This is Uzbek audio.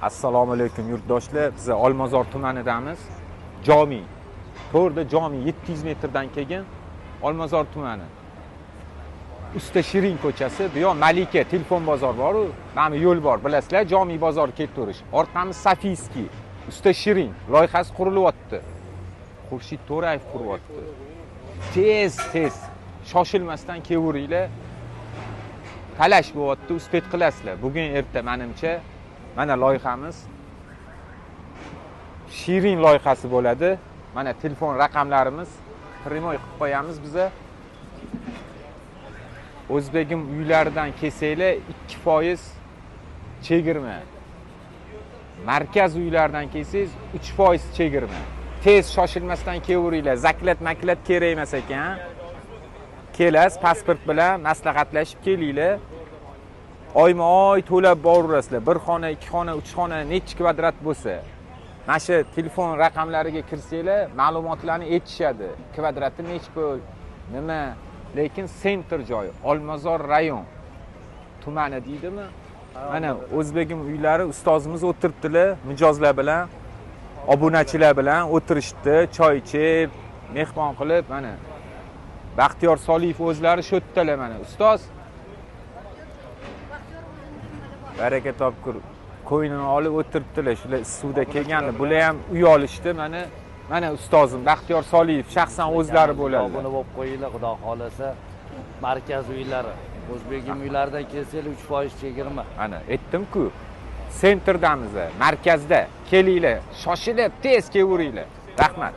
Assalomu alaykum yurtdoshlar. Biz Olmazor tumanidamiz. Jomi. To'rda Jomi 700 metrdan keyin Olmazor tumani. Usta Shirin ko'chasi, bu yoq Malika telefon bozor bor-ku, mana yo'l bor, bilasizlar, Jomi bozor ketaverish. Orqamiz Safiyskiy. Usta Shirin loyihasi qurilyapti. Xurshid To'rayev quryapti. Tez shoshilmasdan kelaveringlar. Talash bo'lyapti, uspet qilasizlar. Bugun erta menimcha mana loyihamiz Shirin loyihasi bo'ladi. Mana telefon raqamlarimiz primoy qilib qo'yamiz biza. O'zbegim uylaridan kelsanglar 2% chegirma. Markaz uylaridan kelsangiz 3% chegirma. Tez shoshilmasdan kelaveringlar. Zaklat kerak emas ekan. Kelasiz, pasport bilan maslahatlashib kelinglar. Oyma-oy to'lab boraverasizlar. Bir xona, ikki xona, uch xona necha kvadrat bo'lsa. Mana shu telefon raqamlariga kirsanglar, ma'lumotlarni aytishadi. Kvadrati necha pul, nima? Lekin sentr joy, Olmazor rayon tumani deydimi? Mana O'zbegim uylari ustozimiz o'tiribdilar, mijozlar bilan, obunachilar bilan o'tirishdi, choy ichib, mehmon qilib, mana Baxtiyor Soliyev o'zlari shu yerdalar mana. Ustoz baraka topkur qo'ynini olib o'tiribdilar. Shular suvda kelganda, bular ham uy olishdi. Mana ustozim Baxtiyor Soliyev shaxsan o'zlari bo'ladi. Buni bo'lib qo'yinglar, xudo xolasa. Markaz uylari, O'zbegim uylaridan kelsanglar 3% chegirma. Mana aytdim-ku. Sentrdamiz, markazda. Kelinglar, shoshilib tez kelaveringlar. Rahmat.